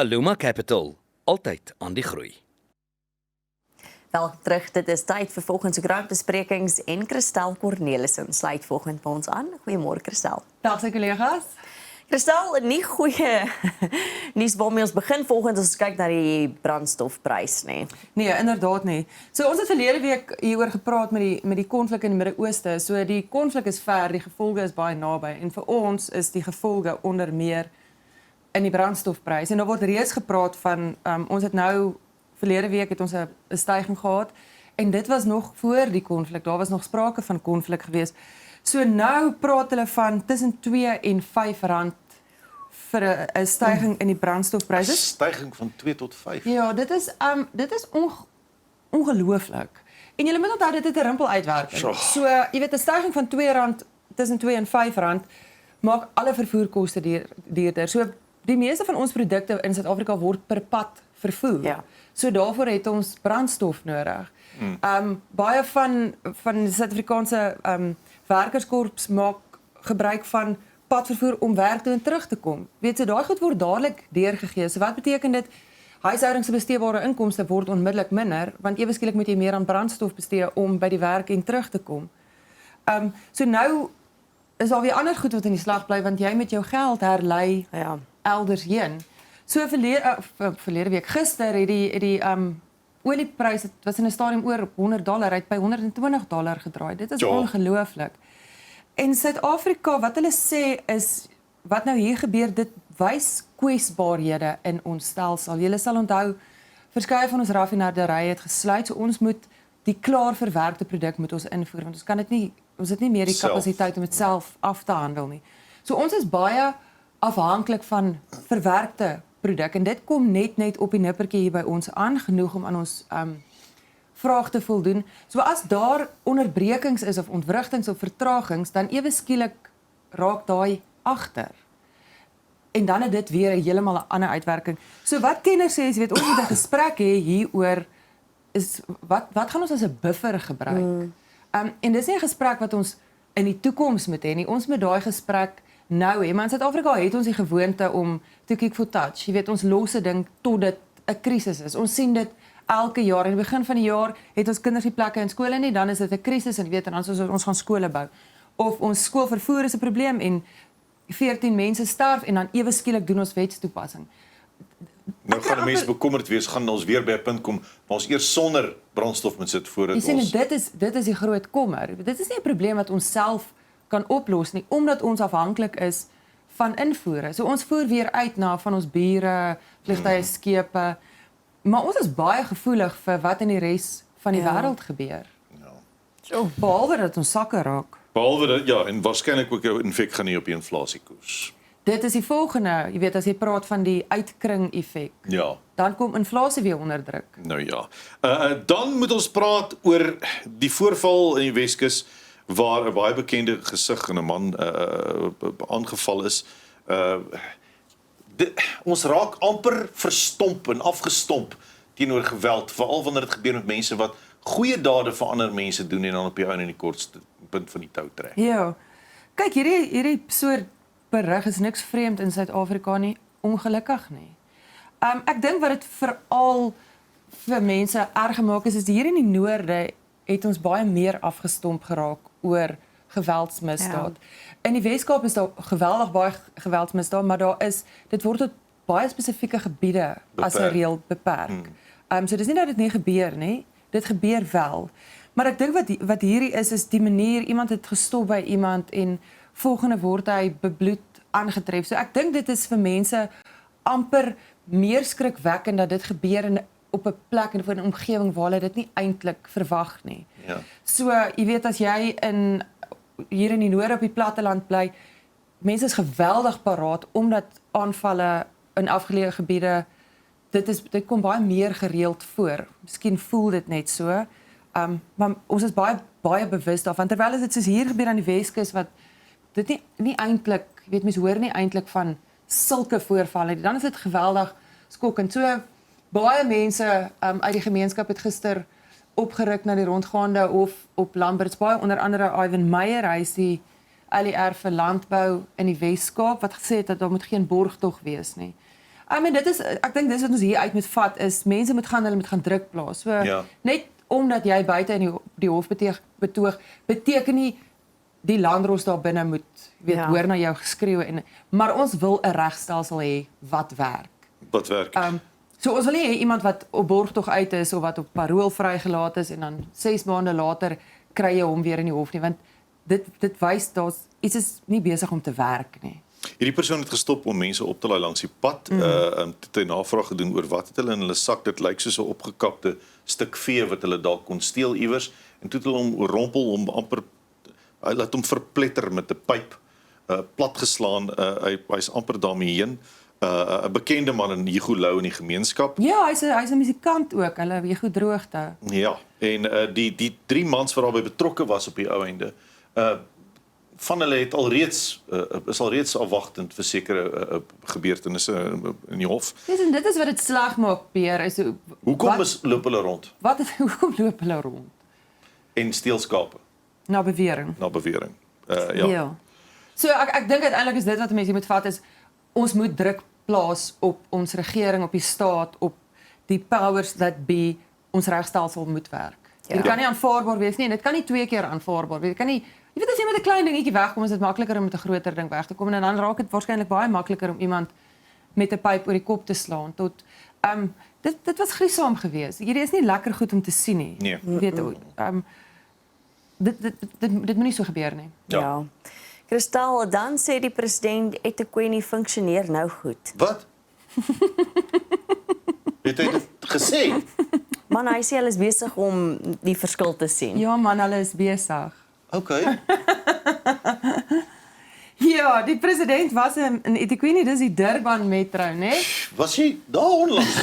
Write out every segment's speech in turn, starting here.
Aluma Capital, altyd aan die groei. Welkom terug, dit is tyd vir volgens se grondbesprekings en Christel Cornelissen sluit volgend by ons aan. Goeiemôre Christel. Dag sy kollegas. Christel, nie goeie nuus waarmee ons begin volgens as ons kyk na die brandstofprys nie. Nee, inderdaad nie. So ons het verlede week hieroor gepraat met die konflik in die Midde-Ooste. So die konflik is ver, die gevolge is baie naby en vir ons is die gevolge onder meer in die brandstofprys. En daar word reeds gepraat van ons het nou verlede week het ons 'n styging gehad en dit was nog voor die konflik. Daar was nog sprake van konflik geweest. So nou praat hulle van tussen 2 en 5 rand vir 'n styging in die brandstofpryse. 'n Styging van 2 tot 5. Ja, dit is ongelooflik. En jy moet onthou dit het 'n rimpel uitwerking. So jy weet 'n styging van 2 rand tussen 2 en 5 rand maak alle vervoerkoste duurder. So die meeste van ons produkte in Suid-Afrika word per pad vervoer. Ja. So daarvoor het ons brandstof nodig. Baie van die Suid-Afrikaanse werkerskorps maak gebruik van padvervoer om werk toe en terug te kom. Weet jy, daai goed word dadelik deurgegee. So wat beteken dit? Huishoudings se besteedbare inkomste word onmiddellik minder, want ewe skielik moet jy meer aan brandstof bestee om by die werk en terug te kom. So nou is daar weer ander goed wat in die slag bly, want jy met jou geld herlei elders heen. So verlede week gister het die oliepryse, dit was in 'n stadium oor op $100 uit by $120 gedraai. Dit is ongelooflik. En Suid-Afrika, wat hulle sê is, wat nou hier gebeur, dit wys kwesbaarhede in ons stelsel. Julle sal onthou, verskeie van ons raffinaderye het gesluit, so ons moet die klaar verwerkte produk moet ons invoer, want ons het nie meer die kapasiteit om dit self af te handel nie. So ons is baie afhanklik van verwerkte produk en dit kom net op die nippertjie hier by ons aan, genoeg om aan ons vraag te voldoen. So as daar onderbrekings is of ontwrigtings of vertragings, dan ewe skielik raak daai agter. En dan het dit weer heeltemal 'n ander uitwerking. So wat kenners sê, jy weet, ons moet 'n gesprek hê hieroor is wat gaan ons as 'n buffer gebruik? En dis nie 'n gesprek wat ons in die toekoms moet hê nie. Ons moet daai gesprek nou hê. Maar in Suid-Afrika het ons die gewoonte om to kick for touch. Jy weet, ons los 'n ding tot dit 'n krisis is. Ons sien dit elke jaar. In die begin van die jaar het ons kinders nie plekke in skole nie, dan is dit 'n krisis en jy weet, en dan ons gaan skole bou. Of ons skoolvervoer is 'n probleem en 14 mense sterf en dan ewe skielik doen ons wetstoepassing. Nou gaan die mense bekommerd wees, gaan ons weer by 'n punt kom waar ons eers sonder brandstof moet sit voordat ons... Jy sien, dit is die groot kommer. Dit is nie 'n probleem wat ons self kan oplos nie, omdat ons afhanklik is van invoere. So ons voer weer uit na van ons bure, vliegtuie, skepe, maar ons is baie gevoelig vir wat in die res van die wêreld gebeur. Ja. Behalwe dat ons sakke raak. Behalwe dat, ja, en waarskynlik ook jou infek gaan nie op die inflasiekoers. Dit is die volgende, jy weet, as jy praat van die uitkring-effek, Ja. dan kom inflasie weer onder druk. Nou ja. Dan moet ons praat oor die voorval in die Weskus waar 'n baie bekende gesig en 'n man aangeval is. Ons raak amper verstomp en afgestomp teenoor geweld, veral wanneer dit gebeur met mense wat goeie dade vir ander mense doen en dan op die ou en in die kortste punt van die tou trek. Ja. Kyk, hierdie soort berig is niks vreemd in Suid-Afrika nie, ongelukkig nie. Ek dink wat dit veral vir mense erg gemaak is hier in die noorde het ons baie meer afgestomp geraak oor geweldsmisdaad. In die Weskaap is daar geweldig baie geweldsmisdaad, maar dit word tot baie spesifieke gebiede as 'n reël beperk. So dis nie dat dit nie gebeur nie, dit gebeur wel. Maar ek dink wat hierdie is die manier, iemand het gestop by iemand en volgende word hy bebloed aangetref. So ek dink dit is vir mense amper meer skrikwekkend dat dit gebeur op 'n plek en in 'n omgewing waar hulle dit nie eintlik verwag nie. Ja. So jy weet, as jy hier in die noorde op die platteland bly, mense is geweldig paraat omdat aanvalle in afgeleë gebiede, dit kom baie meer gereeld voor. Miskien voel dit net so. Maar ons is baie bewus daarvan, terwyl dit soos hier gebeur aan die Weskus wat dit nie eintlik, weet mense hoor nie eintlik van sulke voorvalle nie. Dan is dit geweldig skokkend. So baie mense uit die gemeenskap het gister opgeruk na die rondgaande of op Lamberts Baai, onder andere Ivan Meyer, hy is die LER vir landbou in die Weskaap wat gesê het dat daar moet geen borgtog wees nie. En dit is ek dink dis wat ons hier uit moet vat is mense moet gaan druk plaas. So Ja. net omdat jy buite in die hof betoog beteken nie die landros daar binne moet Ja. hoor na jou geskreeu maar ons wil 'n regstelsel hê wat werk. Wat werk? So ons wil nie hê iemand wat op borgtog uit is of wat op parool vrygelaat is en dan 6 maande later kry jy hom weer in die hof nie want dit wys daar's iets is nie besig om te werk nie. Hierdie persoon het gestop om mense op te laai langs die pad. Het hy navraag gedoen oor wat het hulle in hulle sak. Dit lyk soos 'n opgekapte stuk vee wat hulle dalk kon steel iewers en toe het hulle hom rompel om amper hy laat hom verpletter met 'n pyp, platgeslaan. Hy's amper daarmee heen. 'n Bekende man in Hugo Lou in die gemeenskap. Ja, hy's 'n musikant ook. Hulle weer goed droogte. Ja, en die 3 mans wat daarbey betrokke was op die ou einde, van hulle het is alreeds afwagtend vir sekere gebeurtenisse in die hof. Dis en dit is wat dit sleg maak, Peer, is Hoekom loop hulle rond hoekom loop hulle rond? en steel skape Na bewering. na bewering? Ja. So ek dink uiteindelik is dit wat mense moet vat is ons moet druk plaas op ons regering, op die staat, op die powers that be, ons regstelsel moet werk. Ja. Dit kan nie aanvaarbaar wees nie en dit kan nie 2 keer aanvaarbaar wees. Dit kan nie jy weet as jy met 'n klein dingetjie wegkom, is dit makliker om met 'n groter ding weg te kom en dan raak dit waarskynlik baie makliker om iemand met 'n pyp oor die kop te slaan tot dit was gruisam geweest. Hierdie is nie lekker goed om te sien nie. Nee. Jy weet dit moet nie so gebeur nie. Ja. Kristal, dan sê die president eThekwini funksioneer nou goed. Wat? Het hy dit gesê? Man, hy sê hulle is besig om die verskil te sien. Ja man, hulle is besig. Okay. Ja, die president was in eThekwini, dis die Durban Metro, né? Was jy daar onlangs?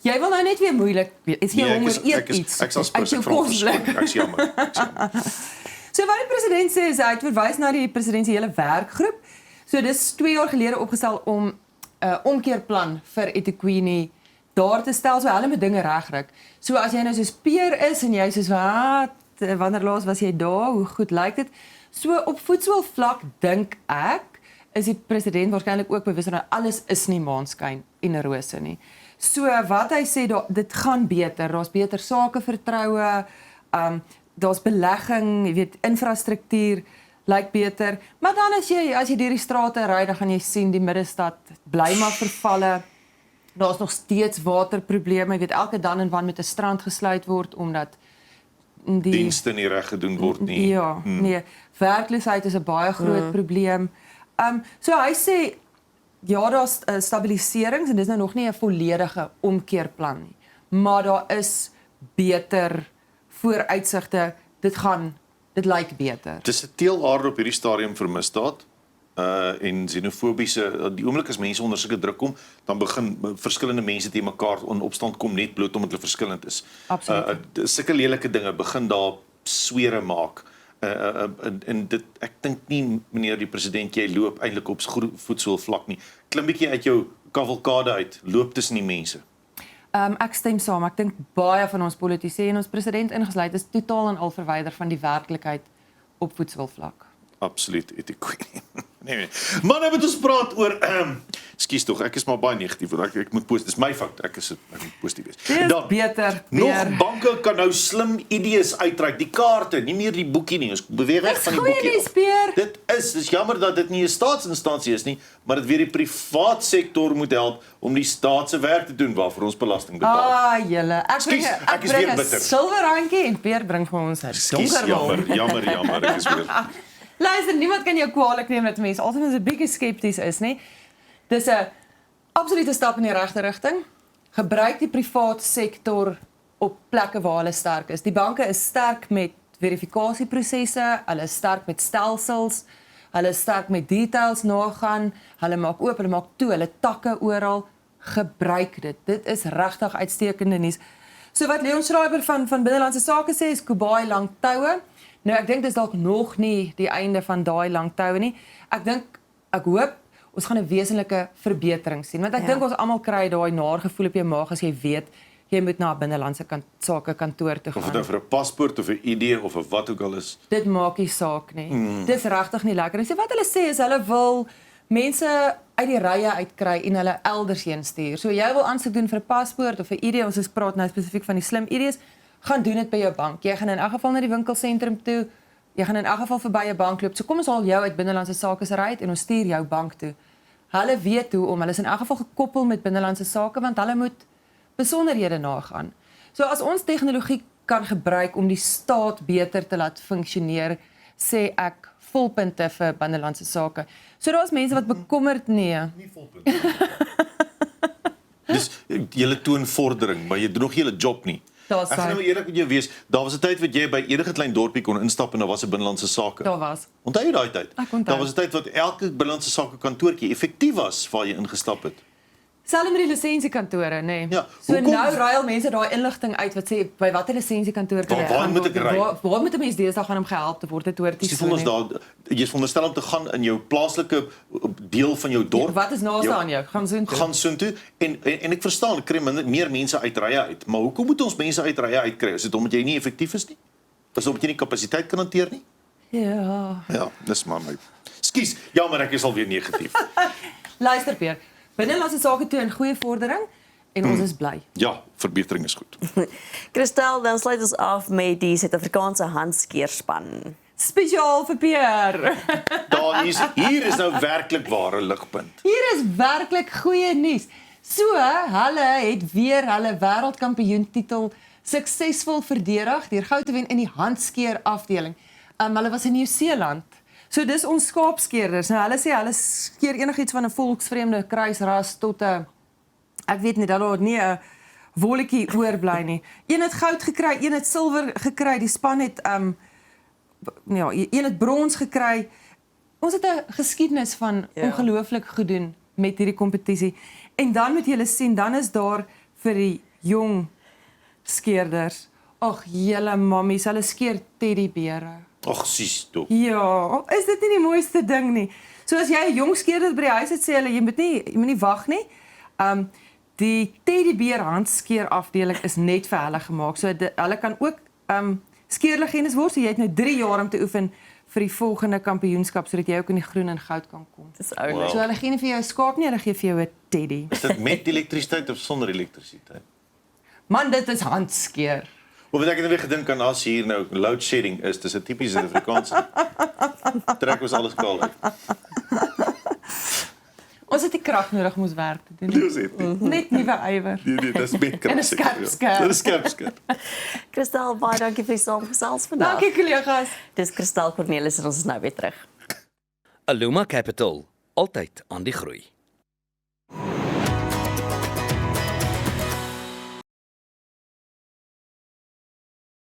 Jy wil nou net weer moeilik wees. Is jy honger eet iets? Ek sal Uit jou kosblik. Ek's jammer. So wat die president sê is hy het verwys na die presidensiële werkgroep. So dis 2 jaar gelede opgestel om 'n omkeerplan vir eThekwini daar te stel so hulle moet dinge regryk. So as jy nou soos Peer is en jy soos wat wanneer laas was jy daar? Hoe goed lyk dit? So op voedselvlak dink ek is die president waarskynlik ook bewus dat alles is nie maanskyn en rose nie. So wat hy sê dit gaan beter. Daar's beter sakevertroue. Daar's belegging, jy weet, infrastruktuur lyk beter. Maar dan as jy deur die strate ry, dan gaan jy sien die middestad bly maar vervalle. Daar's nog steeds waterprobleme. Jy weet elke dan en wan met 'n strand gesluit word omdat die Dienste nie reg gedoen word nie. Ja, nee, werkloosheid is 'n baie groot probleem. So hy sê ja, daar's stabiliserings en dis nou nog nie 'n volledige omkeerplan nie. Maar daar is beter vooruitsigte. Dit lyk beter. Dis 'n teelaarde op hierdie stadium vir misdaad. En xenofobiese die oomblik as mense onder sulke druk kom, dan begin verskillende mense teen mekaar in opstand kom net bloot omdat hulle verskillend is. Absoluut. Sulke lelike dinge begin daar swere maak. En dit ek dink nie meneer die president jy loop eintlik op voedselvlak nie. Klim bietjie uit jou kavalkade uit, loop tussen die mense. Ek stem saam. Ek dink baie van ons politici en ons president ingesluit is totaal en al verwyder van die werklikheid op voedselvlak. Absoluut, eThekwini. Nee. Maar nou moet ons praat oor ekskuus tog, ek is maar baie negatief want ek moet positief. Dis my fout. Ek moet positief wees. Dis beter. Nog banke kan nou slim idees uitreik, die kaarte, nie meer die boekie nie. Ons beweeg weg van die boekie. Dis jammer dat dit nie 'n staatsinstansie is nie, maar dit weer die privaat sektor moet help om die staat se werk te doen waarvoor ons belasting betaal. Julle. Ek is bring weer 'n bitter. silwerrandjie en Peer bring vir ons 'n donker bal. Jammer, ek is weer. Luister, niemand kan jou kwaadlik neem dat mense altyd net 'n bietjie skepties is, nê? Dis 'n absolute stap in die regte rigting. Gebruik die privaat sektor op plekke waar hulle sterk is. Die banke is sterk met verifikasieprosesse, hulle is sterk met stelsels, hulle is sterk met details nagaan, hulle maak oop, hulle maak toe, hulle takke oral. Gebruik dit. Dit is regtig uitstekende nuus. So wat Leon Schreiber van Binnelandse Sake sê is Kubai lang toue. Nou ek dink dis dalk nog nie die einde van daai lang toue nie. Ek hoop ons gaan 'n wesenlike verbetering sien want ek dink ons almal kry daai naar gevoel op jou maag as jy weet jy moet na 'n binnelandse sake kantoor toe gaan. Of dit nou vir 'n paspoort of 'n ID of wat ook al is. Dit maak nie saak nie. Dis regtig nie lekker. En so wat hulle sê is hulle wil mense uit die rye uitkry en hulle elders heen stuur. So jy wil aansoek doen vir 'n paspoort of 'n ID, ons praat nou spesifiek van die slim ID's, gaan doen dit by jou bank. Jy gaan in elk geval na die winkelsentrum toe. Jy gaan in elk geval verby 'n bank loop. So kom ons haal jou uit binnelandse sake se ry uit en ons stuur jou bank toe. Hulle weet hoe om, hulle is in elk geval gekoppel met binnelandse sake want hulle moet besonderhede nagaan. So as ons tegnologie kan gebruik om die staat beter te laat funksioneer, sê ek volpunte vir binnelandse sake. So daar's mense wat bekommerd nee. Nie volpunt. Dis julle toon vordering, maar jy doen nog nie julle job nie. Daar's Ek gaan nou eerlik met jou wees, daar was 'n tyd wat jy by enige klein dorpie kon instap en daar was 'n binnelandse sake. Daar was. Onthou jy daai tyd? Ek onthou. Daar was 'n tyd wat elke binnelandse sake kantoortjie effektief was waar jy ingestap het. Selfs met die lisensiekantore, nê. Nee. Ja, So hoekom- nou ruil mense daai inligting uit wat sê by watter lisensiekantore kan Waar moet ek ry? Waar moet 'n mens deesdae gaan om gehelp te word? Dit hoort nie Dis so vir ons nie. daar jy's veronderstel om te gaan in jou plaaslike deel van jou dorp. Wat is naaste aan jou? Gaan soontoe. Gaan soontoe en ek verstaan, ek kry meer mense uit rye uit, maar hoekom moet ons mense uit rye uitkry? Is dit omdat jy nie effektief is nie? Is dit omdat jy nie kapasiteit kan hanteer nie? Ja. Ja, dis maar my. Skus, jammer ek is alweer negatief. Luister Peer. Binnelandse sake toe 'n goeie vordering en ons is bly. Ja, verbetering is goed. Christel, dan sluit ons af met die Suid-Afrikaanse handskeerspan. Spesiaal vir Peer. Hier is nou werklik ware ligpunt. Hier is werklik goeie nuus. So, hulle het weer hulle wêreldkampioentitel suksesvol verdedig deur goud te wen in die handskeer afdeling. Hulle was in Nieu-Seeland. So dis ons skaapskeerders. Nou hulle sê hulle skeer enigiets van 'n volksvreemde kruisras tot 'n ek weet nie, daar nie 'n wolletjie oorbly nie. Een het goud gekry, een het silwer gekry. Die span het ja, een het brons gekry. Ons het 'n geskiedenis van ongelooflik goed doen met hierdie kompetisie. En dan moet julle sien, dan is daar vir die jong skeerders. Ag, julle mammies, hulle skeer teddybere. Ag, sis toe. Ja, is dit nie die mooiste ding nie? So as jy 'n jong skeerder by die huis het, sê hulle jy moet nie wag nie. Die teddybeer handskeer afdeling is net vir hulle gemaak. So hulle kan ook skeerlegendes word. So jy het nou 3 jaar om te oefen vir die volgende kampioenskap sodat jy ook in die groen en goud kan kom. Dis oulik. So hulle gee nie vir jou 'n skaap nie, hulle gee vir jou 'n teddy. Is dit met elektrisiteit of sonder elektrisiteit? Man, dit is handskeer. Of wat ek het weer gedink aan as hier nou load shedding is, dis 'n tipiese Suid-Afrikaanse. Trek ons alles kaal uit. Ons het die krag nodig om ons werk te doen. Dis dit. Net nuwe ywer. Nee, dis met krag. En 'n skerp skerp. Dis skerp. Christel, baie dankie vir die saamgesels vandag. Dankie kollegas. Dis Christel Cornelis en ons is nou weer terug. Aluma Capital, altyd aan die groei.